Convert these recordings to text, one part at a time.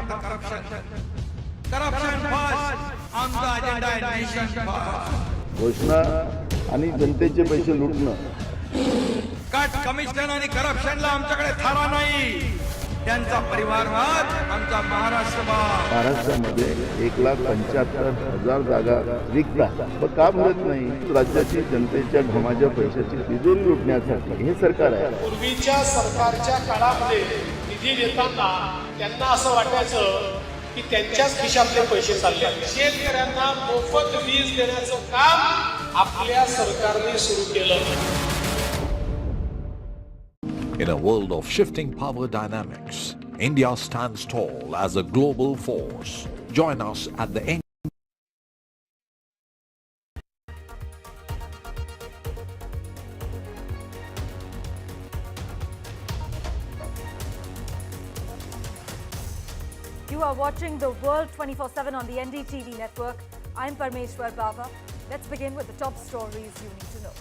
फक्त corruption first, आमचा agenda आहे नेशन फर्स्ट. घोषणा आणि जनतेचे पैसे लुटणं. कट कमिशन आणि करप्शनला आमच्याकडे थारा नाही. त्यांचा परिवारवाद आमचा महाराष्ट्रवाद. महाराष्ट्रामध्ये 1,75,000 जागा रिक्त आहेत. मग का भरत नाही? राज्याची जनतेच्या घमाच्या पैशाची तिजोरी लुटण्यासाठी हे सरकार आहे. पूर्वीच्या सरकारच्या काळामध्ये निधी देताना त्यांना असं वाटायचं की त्यांच्याच खिशातले पैसे चालले. शेतकऱ्यांना मोफत वीज देण्याचं काम आपल्या सरकारने सुरू केलं. In a world of shifting power dynamics, India stands tall as a global force. Join us at the end. You are watching the World 24/7 on the NDTV network. I'm Parmeshwar Bava. Let's begin with the top stories you need to know.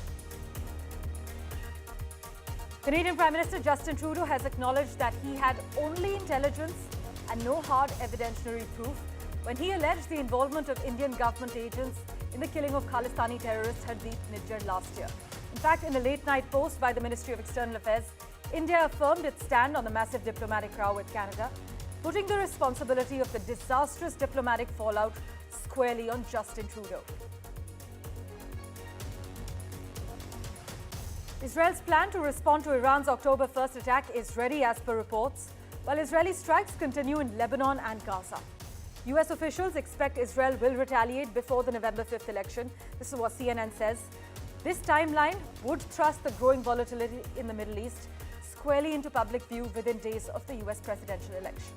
Canadian Prime Minister Justin Trudeau has acknowledged that he had only intelligence and no hard evidentiary proof when he alleged the involvement of Indian government agents in the killing of Khalistani terrorist Hardeep Nijjar last year. In fact, in a late-night post by the Ministry of External Affairs, India affirmed its stand on the massive diplomatic row with Canada, putting the responsibility of the disastrous diplomatic fallout squarely on Justin Trudeau. Israel's plan to respond to Iran's October 1st attack is ready as per reports, while Israeli strikes continue in Lebanon and Gaza. US officials expect Israel will retaliate before the November 5th election. This is what CNN says. This timeline would thrust the growing volatility in the Middle East squarely into public view within days of the US presidential election.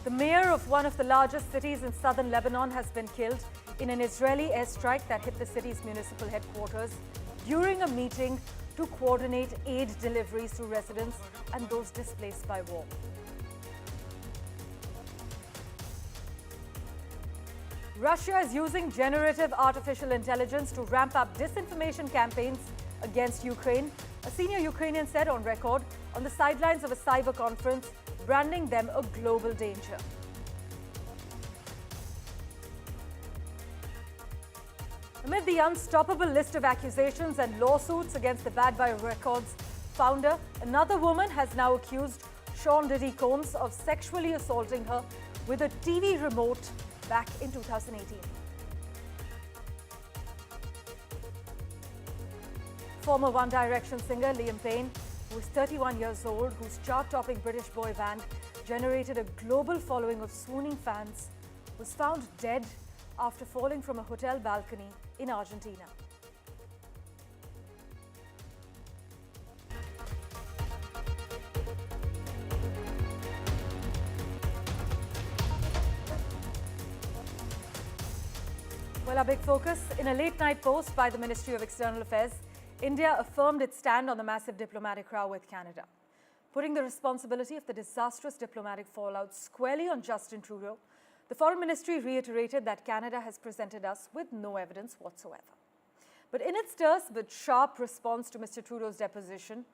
The mayor of one of the largest cities in southern Lebanon has been killed in an Israeli airstrike that hit the city's municipal headquarters during a meeting to coordinate aid deliveries to residents and those displaced by war. Russia is using generative artificial intelligence to ramp up disinformation campaigns against Ukraine, a senior Ukrainian said on record on the sidelines of a cyber conference, branding them a global danger. Amid the unstoppable list of accusations and lawsuits against the Bad Boy Records founder, another woman has now accused Sean Diddy Combs of sexually assaulting her with a TV remote back in 2018. Former One Direction singer Liam Payne, who is 31 years old, whose chart-topping British boy band generated a global following of swooning fans, was found dead after falling from a hotel balcony in Argentina. Well, our big focus, in a late-night post by the Ministry of External Affairs, India affirmed its stand on the massive diplomatic row with Canada, putting the responsibility of the disastrous diplomatic fallout squarely on Justin Trudeau. The Foreign Ministry reiterated that Canada has presented us with no evidence whatsoever. But in its terse but sharp response to Mr. Trudeau's deposition,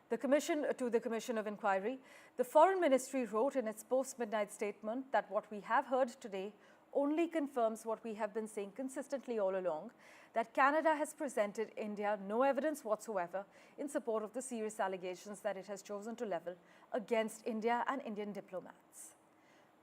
the Commission of Inquiry, the Foreign Ministry wrote in its post-midnight statement that what we have heard today only confirms what we have been saying consistently all along, that Canada has presented India no evidence whatsoever in support of the serious allegations that it has chosen to level against India and Indian diplomats.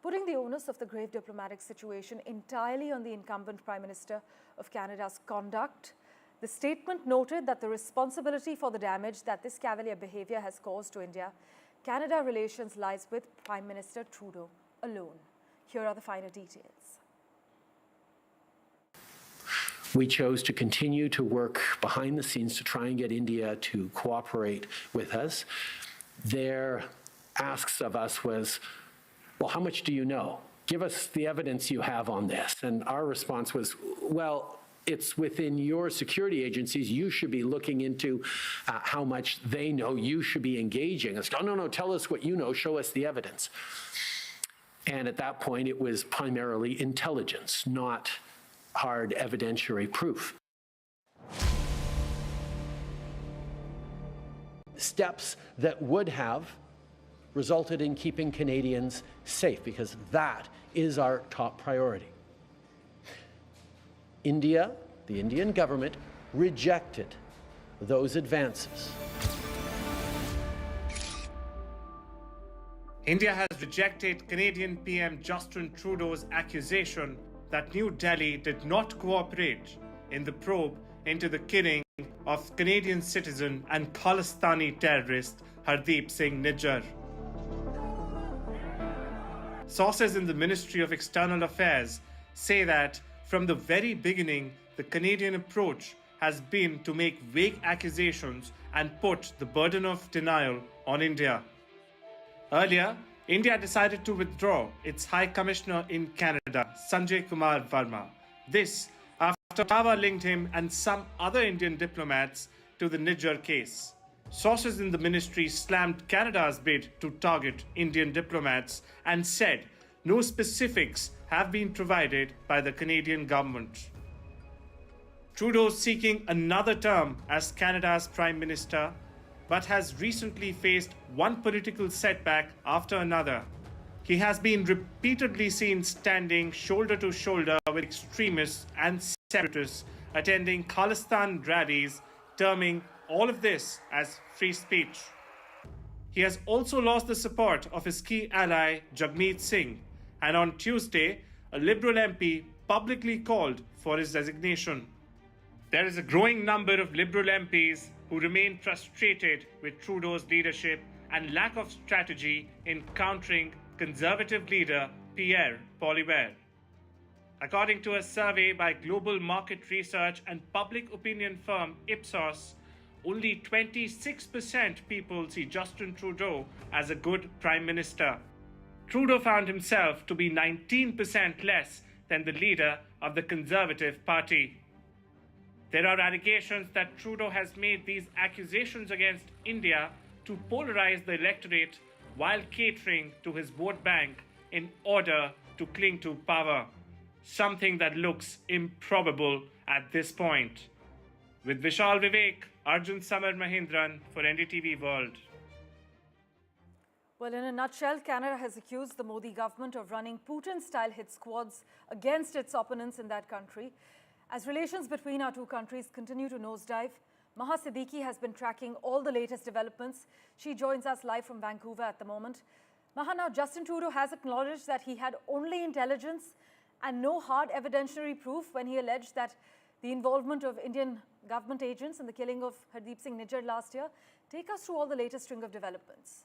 Putting the onus of the grave diplomatic situation entirely on the incumbent Prime Minister of Canada's conduct, the statement noted that the responsibility for the damage that this cavalier behavior has caused to India-Canada relations lies with Prime Minister Trudeau alone. Here are the finer details. We chose to continue to work behind the scenes to try and get India to cooperate with us. Their asks of us was, well, how much do you know? Give us the evidence you have on this. And our response was, well, it's within your security agencies. You should be looking into how much they know. You should be engaging. It's, oh, no, tell us what you know. Show us the evidence. And at that point, it was primarily intelligence, not hard evidentiary proof. steps that would have resulted in keeping Canadians safe, because that is our top priority. India, the Indian government, rejected those advances. India has rejected Canadian PM Justin Trudeau's accusation that New Delhi did not cooperate in the probe into the killing of Canadian citizen and Khalistani terrorist Hardeep Singh Nijjar. Sources in the Ministry of External Affairs say that from the very beginning, the Canadian approach has been to make vague accusations and put the burden of denial on India. Earlier, India decided to withdraw its High Commissioner in Canada, Sanjay Kumar Verma. This after Ottawa linked him and some other Indian diplomats to the Nijjar case. Sources in the ministry slammed Canada's bid to target Indian diplomats and said no specifics have been provided by the Canadian government. Trudeau seeking another term as Canada's Prime Minister, but has recently faced one political setback after another. He has been repeatedly seen standing shoulder to shoulder with extremists and separatists, attending Khalistan rallies, terming all of this as free speech. He has also lost the support of his key ally, Jagmeet Singh, and on Tuesday, a Liberal MP publicly called for his resignation. There is a growing number of Liberal MPs who remain frustrated with Trudeau's leadership and lack of strategy in countering Conservative leader Pierre Poilievre. According to a survey by global market research and public opinion firm Ipsos, only 26% people see Justin Trudeau as a good Prime Minister. Trudeau found himself to be 19% less than the leader of the Conservative Party. There are allegations that Trudeau has made these accusations against India to polarize the electorate while catering to his vote bank in order to cling to power, something that looks improbable at this point. With Vishal Vivek, Arjun Samar Mahindran for NDTV World. Well, in a nutshell, Canada has accused the Modi government of running Putin-style hit squads against its opponents in that country. As relations between our two countries continue to nosedive, Maha Siddiqui has been tracking all the latest developments. She joins us live from Vancouver at the moment. Maha, now Justin Trudeau has acknowledged that he had only intelligence and no hard evidentiary proof when he alleged that the involvement of Indian government agents in the killing of Hardeep Singh Nijjar last year. Take us through all the latest string of developments.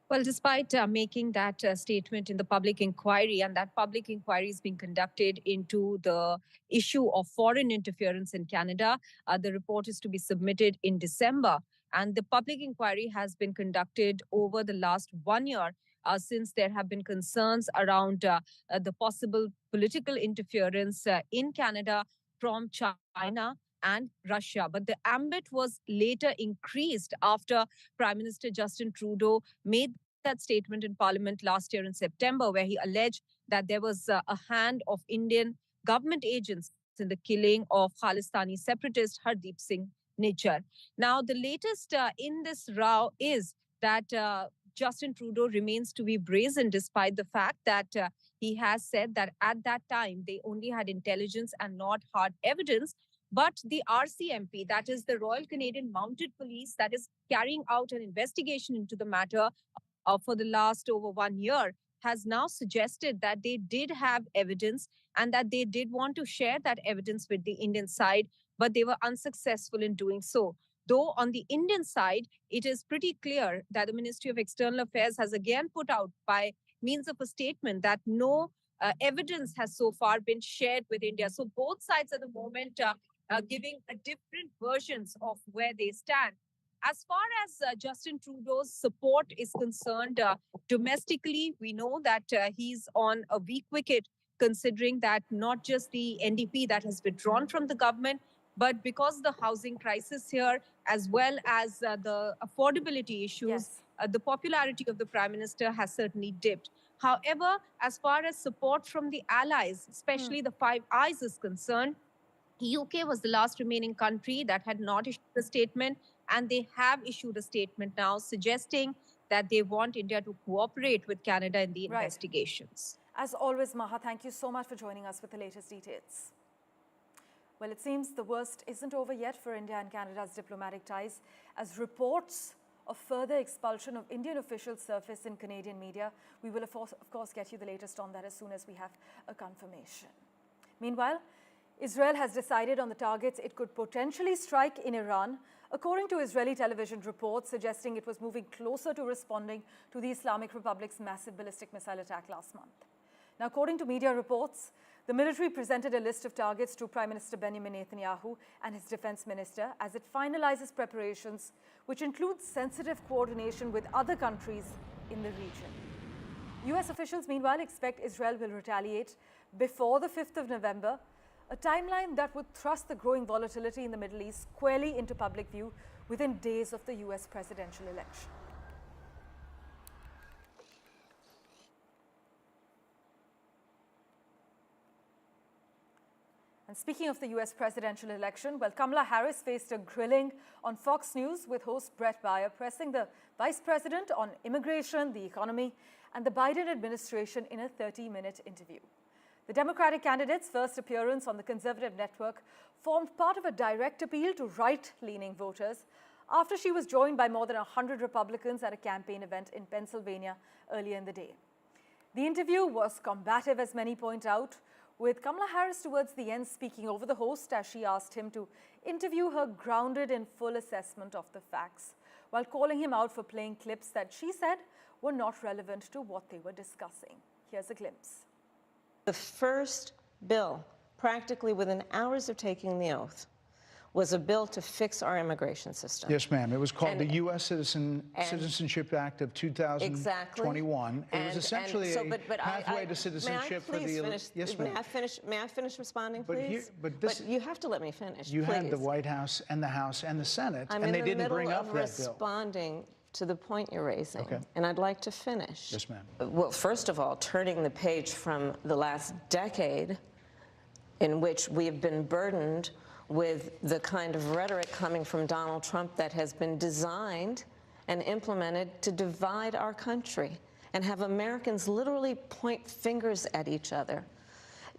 Well, despite making that statement in the public inquiry, and that public inquiry is being conducted into the issue of foreign interference in Canada, the report is to be submitted in December. And the public inquiry has been conducted over the last 1 year since there have been concerns around the possible political interference in Canada from China and Russia. But the ambit was later increased after Prime Minister Justin Trudeau made that statement in Parliament last year in September, where he alleged that there was a hand of Indian government agents in the killing of Khalistani separatist Hardeep Singh Nijjar. Now, the latest in this row is that Justin Trudeau remains to be brazen, despite the fact that he has said that at that time they only had intelligence and not hard evidence. But the RCMP, that is the Royal Canadian Mounted Police, that is carrying out an investigation into the matter for the last over 1 year, has now suggested that they did have evidence and that they did want to share that evidence with the Indian side, but they were unsuccessful in doing so. Though on the Indian side, it is pretty clear that the Ministry of External Affairs has again put out by means of a statement that no evidence has so far been shared with India. So both sides at the moment giving different versions of where they stand. As far as Justin Trudeau's support is concerned, domestically, we know that he's on a weak wicket, considering that not just the NDP that has withdrawn from the government, but because of the housing crisis here, as well as the affordability issues, Yes. the popularity of the Prime Minister has certainly dipped. However, as far as support from the allies, especially the Five Eyes is concerned, UK was the last remaining country that had not issued a statement. And they have issued a statement now suggesting that they want India to cooperate with Canada in the investigations. As always, Maha, thank you so much for joining us with the latest details. Well, it seems the worst isn't over yet for India and Canada's diplomatic ties, as reports of further expulsion of Indian officials surface in Canadian media. We will, of course, get you the latest on that as soon as we have a confirmation. Meanwhile, Israel has decided on the targets it could potentially strike in Iran, according to Israeli television reports suggesting it was moving closer to responding to the Islamic Republic's massive ballistic missile attack last month. Now, according to media reports, the military presented a list of targets to Prime Minister Benjamin Netanyahu and his defense minister as it finalizes preparations, which includes sensitive coordination with other countries in the region. US officials, meanwhile, expect Israel will retaliate before the 5th of November, a timeline that would thrust the growing volatility in the Middle East squarely into public view within days of the US presidential election. And speaking of the US presidential election, well, Kamala Harris faced a grilling on Fox News with host Brett Baier pressing the vice president on immigration, the economy, and the Biden administration in a 30-minute interview. The Democratic candidate's first appearance on the conservative network formed part of a direct appeal to right-leaning voters after she was joined by more than 100 Republicans at a campaign event in Pennsylvania earlier in the day. The interview was combative, as many point out, with Kamala Harris towards the end speaking over the host as she asked him to interview her grounded in full assessment of the facts, while calling him out for playing clips that she said were not relevant to what they were discussing. Here's a glimpse. The first bill, practically within hours of taking the oath, was a bill to fix our immigration system. Yes, ma'am. It was called the U.S. Citizenship Act of 2021. Exactly. It was essentially a pathway to citizenship for the... Yes, ma'am. May I finish responding, please? But you have to let me finish, You please. had the White House and the House and the Senate, I'm and they didn't bring up I'm that responding to the point you're raising, Okay. and I'd like to finish. Yes, ma'am. Well, first of all, turning the page from the last decade in which we have been burdened with the kind of rhetoric coming from Donald Trump that has been designed and implemented to divide our country and have Americans literally point fingers at each other.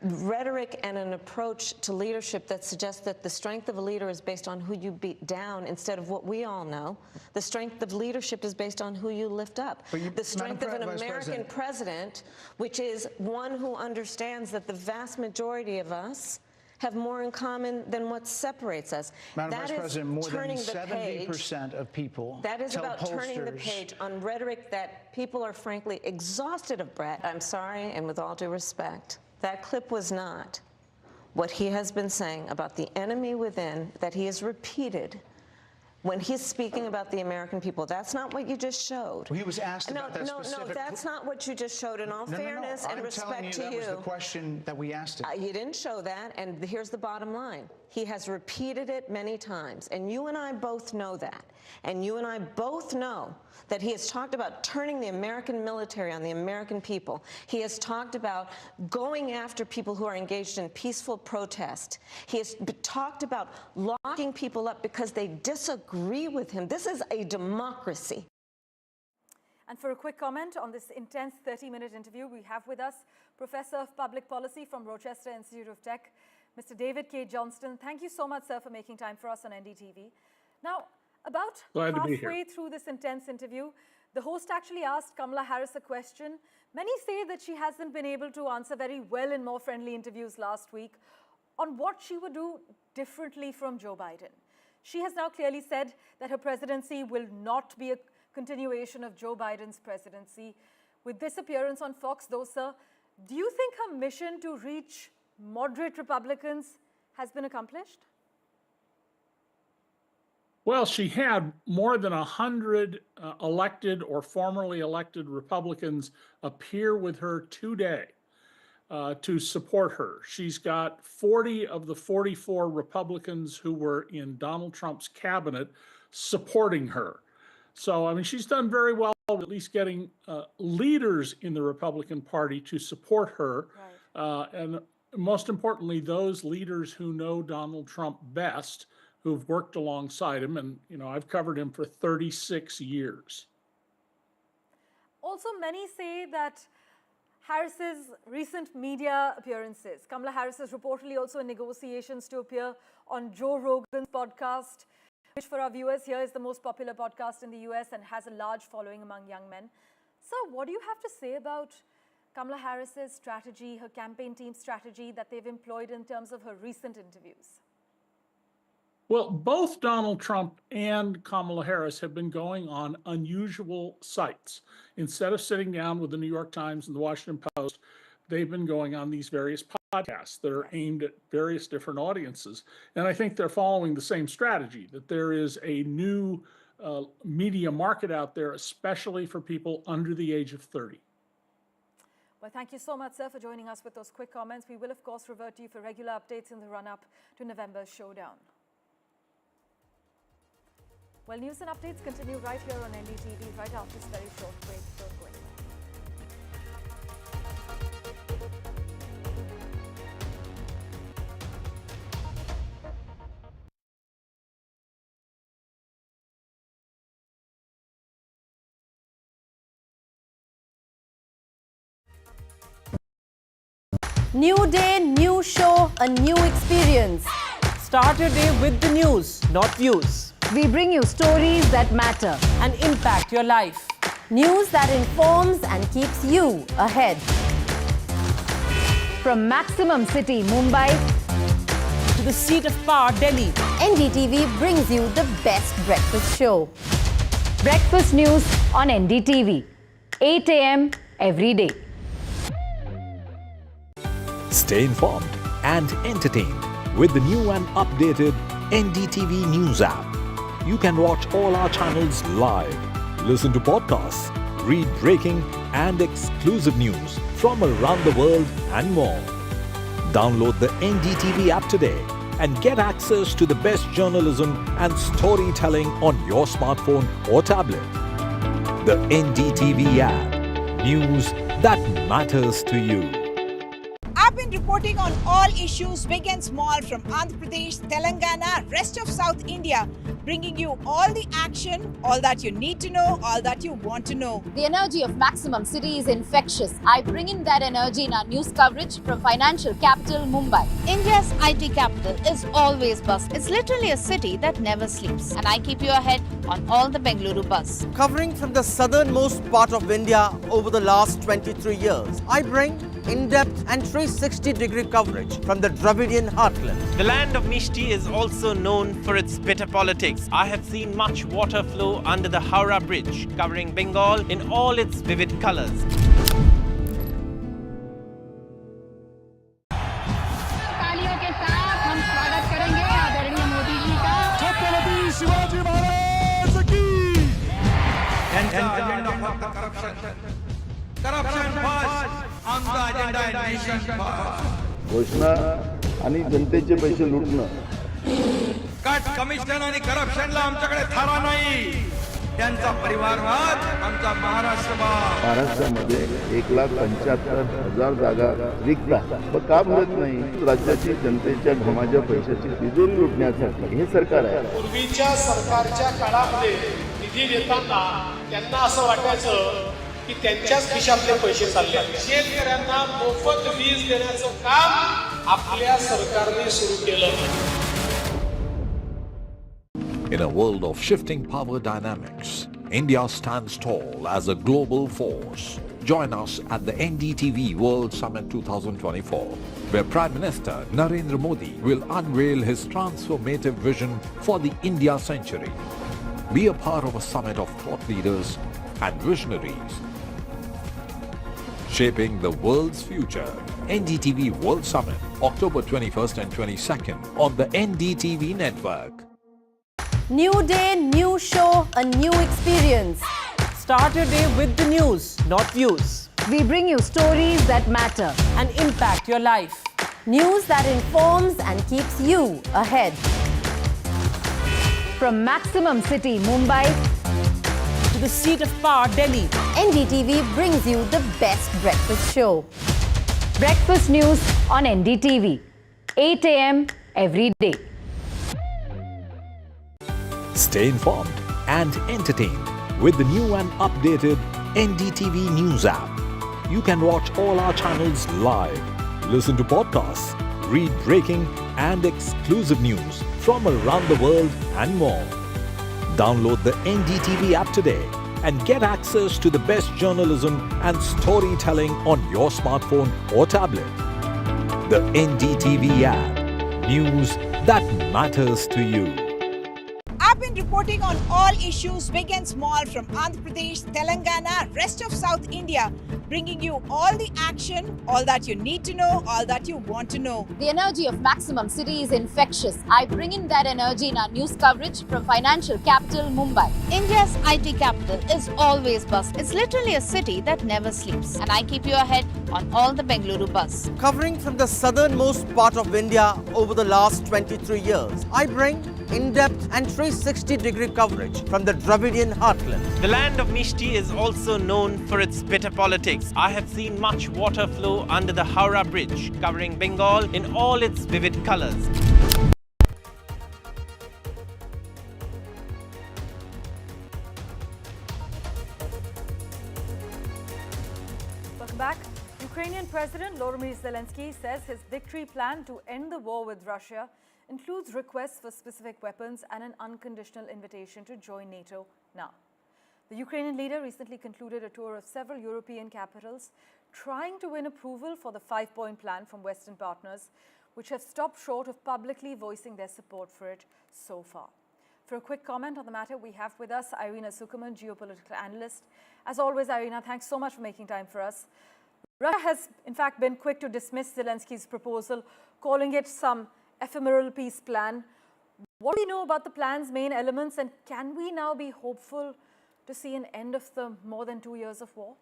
Rhetoric and an approach to leadership that suggests that the strength of a leader is based on who you beat down instead of what we all know. The strength of leadership is based on who you lift up. The strength of an American president, which is one who understands that the vast majority of us have more in common than what separates us. Madam Vice President, more than 70% of people that is tell about turning the page on rhetoric that people are frankly exhausted of, Brett. I'm sorry, and with all due respect, that clip was not what he has been saying about the enemy within that he has repeated when he's speaking about the American people. That's not what you just showed. Well, he was asked about that specific... No, that's not what you just showed. In all fairness and respect to you... I'm telling you, that was the question that we asked him. You didn't show that, and here's the bottom line. He has repeated it many times, and you and I both know that. And you and I both know that he has talked about turning the American military on the American people. He has talked about going after people who are engaged in peaceful protest. He has talked about locking people up because they disagree with him. This is a democracy. And for a quick comment on this intense 30-minute interview, we have with us Professor of Public Policy from Rochester Institute of Tech, Mr. David K. Johnston. Thank you so much, sir, for making time for us on NDTV. Now, about halfway through this intense interview, the host actually asked Kamala Harris a question. Many say that she hasn't been able to answer very well in more friendly interviews last week on what she would do differently from Joe Biden. She has now clearly said that her presidency will not be a continuation of Joe Biden's presidency. With this appearance on Fox, though, sir, do you think her mission to reach moderate Republicans has been accomplished? Well, she had more than 100 elected or formerly elected Republicans appear with her today to support her. She's got 40 of the 44 Republicans who were in Donald Trump's cabinet supporting her. So, I mean, she's done very well at least getting leaders in the Republican Party to support her. Right. And most importantly, those leaders who know Donald Trump best, who've worked alongside him. And, I've covered him for 36 years. Also, many say that Harris's recent media appearances, Kamala Harris is reportedly also in negotiations to appear on Joe Rogan's podcast, which for our viewers here is the most popular podcast in the US and has a large following among young men. So what do you have to say about Kamala Harris's strategy, her campaign team's strategy that they've employed in terms of her recent interviews? Well, both Donald Trump and Kamala Harris have been going on unusual sites. Instead of sitting down with the New York Times and the Washington Post, they've been going on these various podcasts that are aimed at various different audiences. And I think they're following the same strategy, that there is a new media market out there, especially for people under the age of 30. Well, thank you so much, sir, for joining us with those quick comments. We will, of course, revert to you for regular updates in the run-up to November's showdown. Well, news and updates continue right here on NDTV right after this very short break. Don't go anywhere. New day, new show, a new experience. Start your day with the news, not views. We bring you stories that matter and impact your life. News that informs and keeps you ahead. From Maximum City, Mumbai, to the seat of power, Delhi, NDTV brings you the best breakfast show. Breakfast news on NDTV, 8 a.m. every day. Stay informed and entertained with the new and updated NDTV News app. You can watch all our channels live, listen to podcasts, read breaking and exclusive news from around the world and more. Download the NDTV app today and get access to the best journalism and storytelling on your smartphone or tablet. The NDTV app. News that matters to you. I've been reporting on all issues big and small from Andhra Pradesh, Telangana, rest of South India, bringing you all the action, all that you need to know, all that you want to know. The energy of Maximum City is infectious. I bring in that energy in our news coverage from financial capital Mumbai. India's IT capital is always buzz. It's literally a city that never sleeps. And I keep you ahead on all the Bengaluru buzz. Covering from the southernmost part of India over the last 23 years, I bring in-depth and 360-degree coverage from the Dravidian heartland. The land of Mishti is also known for its bitter politics. I have seen much water flow under the Howrah Bridge, covering Bengal in all its vivid colors. घोषणा आणि जनतेचे पैसे लुटणं. Cut commission आणि करप्शनला आमच्याकडे थारा नाही. त्यांचा परिवारवाद आमचा महाराष्ट्रामध्ये 1,75,000 जागा रिक्त आहेत. मग का भरत नाही? राज्याची जनतेच्या घमाच्या पैशाची तिजोरी लुटण्यासाठी हे सरकार आहे. पूर्वीच्या सरकारच्या काळामध्ये निधी देताना त्यांना असं वाटायचं की त्यांच्याच खिशातले पैसे चालले. शेतकऱ्यांना मोफत वीज देण्याचं काम आपल्या सरकारने सुरू केलं. In a world of shifting power dynamics, India stands tall as a global force. Join us at the NDTV World Summit 2024, where Prime Minister Narendra Modi will unveil his transformative vision for the India century. Be a part of a summit of thought leaders and visionaries, shaping the world's future. NDTV World Summit, October 21st and 22nd on the NDTV network. New day, new show, a new experience. Start your day with the news, not views. We bring you stories that matter and impact your life. News that informs and keeps you ahead. From Maximum City, Mumbai, to the seat of power, Delhi, NDTV brings you the best breakfast show. Breakfast news on NDTV, 8 a.m. every day. Stay informed and entertained with the new and updated NDTV News app. You can watch all our channels live, listen to podcasts, read breaking and exclusive news from around the world and more. Download the NDTV app today and get access to the best journalism and storytelling on your smartphone or tablet. The NDTV app. News that matters to you. I've been reporting on all issues big and small from Andhra Pradesh, Telangana, rest of South India, bringing you all the action, all that you need to know, all that you want to know. The energy of Maximum City is infectious. I bring in that energy in our news coverage from financial capital Mumbai. India's IT capital is always buzz. It's literally a city that never sleeps. And I keep you ahead on all the Bengaluru buzz. Covering from the southernmost part of India over the last 23 years, I bring in-depth and 360-degree coverage from the Dravidian heartland. The land of Mishti is also known for its bitter politics. I have seen much water flow under the Howrah Bridge, covering Bengal in all its vivid colors. Welcome back. Ukrainian President Volodymyr Zelensky says his victory plan to end the war with Russia includes requests for specific weapons and an unconditional invitation to join NATO now. The Ukrainian leader recently concluded a tour of several European capitals, trying to win approval for the 5-point plan from Western partners, which have stopped short of publicly voicing their support for it so far. For a quick comment on the matter, we have with us Irina Sukuman, geopolitical analyst. As always, Irina, thanks so much for making time for us. Russia has, in fact, been quick to dismiss Zelensky's proposal, calling it some ephemeral peace plan. What do we know about the plan's main elements, and can we now be hopeful to see an end of the more than 2 years of war?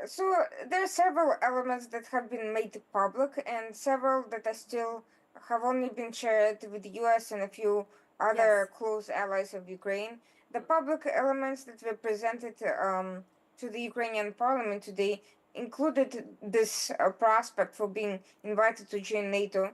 So there are several elements that have been made public and several that are still have only been shared with the US and a few other close allies of Ukraine. The public elements that were presented to the Ukrainian parliament today included this prospect for being invited to join NATO.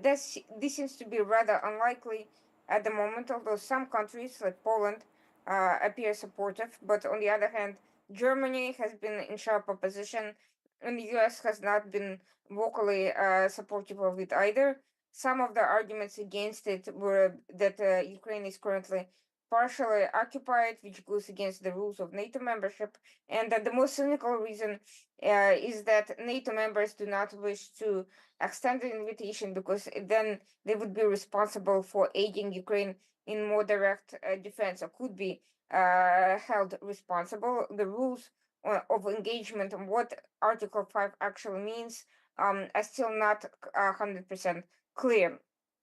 This seems to be rather unlikely at the moment, although some countries like Poland appear supportive. But on the other hand, Germany has been in sharp opposition, and the US has not been vocally supportive of it either. Some of the arguments against it were that Ukraine is currently partially occupied, which goes against the rules of NATO membership, and that the most cynical reason is that NATO members do not wish to extend the invitation because then they would be responsible for aiding Ukraine in more direct defense, or could be held responsible. The rules of engagement and what Article 5 actually means are still not 100% clear.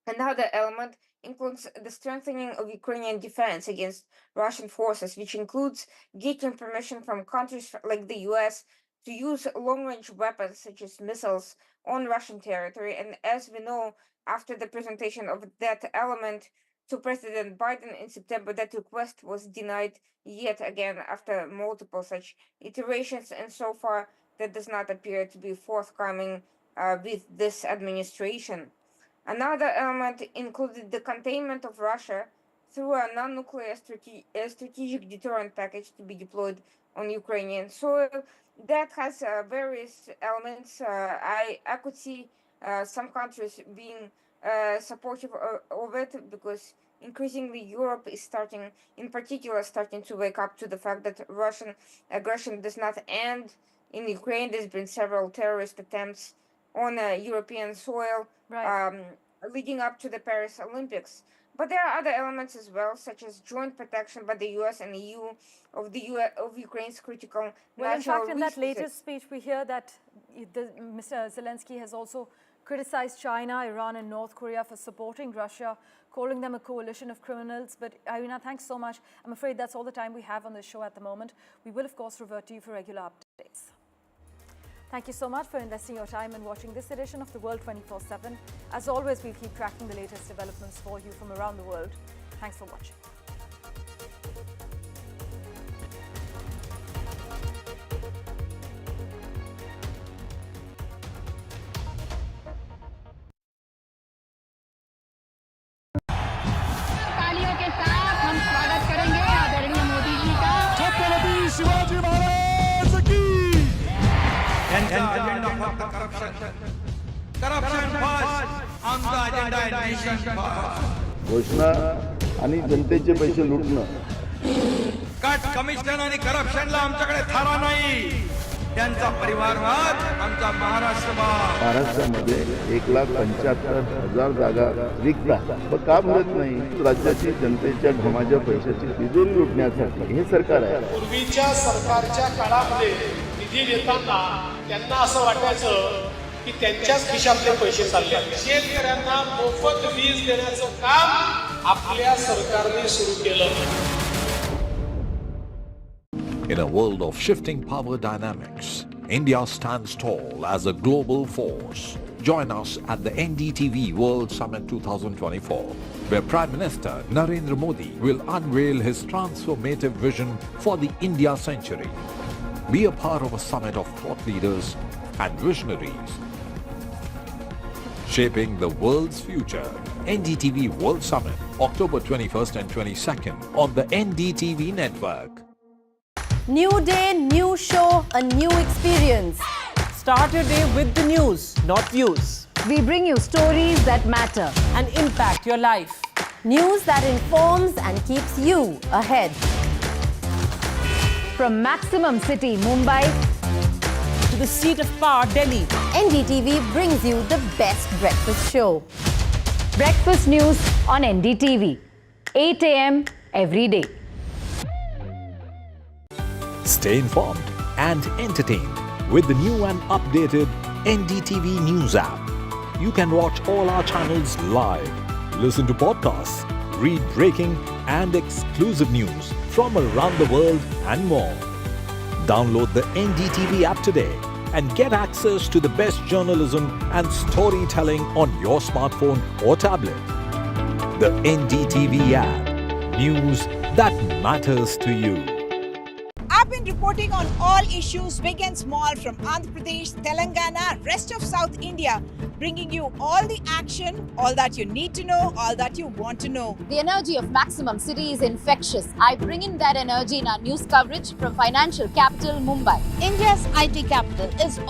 Another element includes the strengthening of Ukrainian defense against Russian forces, which includes getting permission from countries like the US to use long-range weapons such as missiles on Russian territory. And as we know, after the presentation of that element to President Biden in September, that request was denied yet again after multiple such iterations, and so far that does not appear to be forthcoming with this administration. Another element included the containment of Russia through a non-nuclear strategic deterrent package to be deployed on Ukrainian soil. That has various elements. I could see some countries being supportive of it because increasingly Europe is starting to wake up to the fact that Russian aggression does not end in Ukraine. There's been several terrorist attempts on European soil leading up to the Paris Olympics. But there are other elements as well, such as joint protection by the US and EU of Ukraine's critical well, in natural fact, in that resources. latest speech, we hear that Mr. Zelensky has also criticized China, Iran, and North Korea for supporting Russia, calling them a coalition of criminals. But Irina, thanks so much. I'm afraid that's all the time we have on this show at the moment. We will, of course, revert to you for regular updates. Thank you so much for investing your time in watching this edition of The World 24/7. As always, we'll keep tracking the latest developments for you from around the world. Thanks for watching. फक्त corruption first, आमचा agenda आहे nation first. घोषणा आणि जनतेचे पैसे लुटणं. Cut commission आणि करप्शनला आमच्याकडे थारा नाही. त्यांचा परिवारवाद आमचा महाराष्ट्रवाद. महाराष्ट्रामध्ये 1,75,000 जागा रिक्त आहेत. मग का भरत नाही? राज्याची जनतेच्या घमाच्या पैशाची तिजोरी लुटण्यासाठी हे सरकार आहे. पूर्वीच्या सरकारच्या काळामध्ये निधी देताना त्यांना असं वाटायचं की त्यांच्याच खिशातले पैसे चालले. शेतकऱ्यांना मोफत वीज देण्याचं काम आपल्या सरकारने सुरू केलं. In a world of shifting power dynamics, India stands tall as a global force. Join us at the NDTV World Summit 2024, where Prime Minister Narendra Modi will unveil his transformative vision for the India century. Be a part of a summit of thought leaders and visionaries, shaping the world's future. NDTV World Summit, October 21st and 22nd on the NDTV network. New day, new show, a new experience. Start your day with the news, not views. We bring you stories that matter and impact your life. News that informs and keeps you ahead. From Maximum City, Mumbai, to the seat of power, Delhi, NDTV brings you the best breakfast show. Breakfast news on NDTV, 8 a.m. every day. Stay informed and entertained with the new and updated NDTV News app. You can watch all our channels live, listen to podcasts, read breaking and exclusive news from around the world and more. Download the NDTV app today and get access to the best journalism and storytelling on your smartphone or tablet. The NDTV app. News that matters to you. I've been reporting on all issues, big and small, from Andhra Pradesh, Telangana, rest of South India, bringing you all the action, all that you need to know, all that you want to know. The energy of Maximum City is infectious. I bring in that energy in our news coverage from financial capital Mumbai. India's IT capital is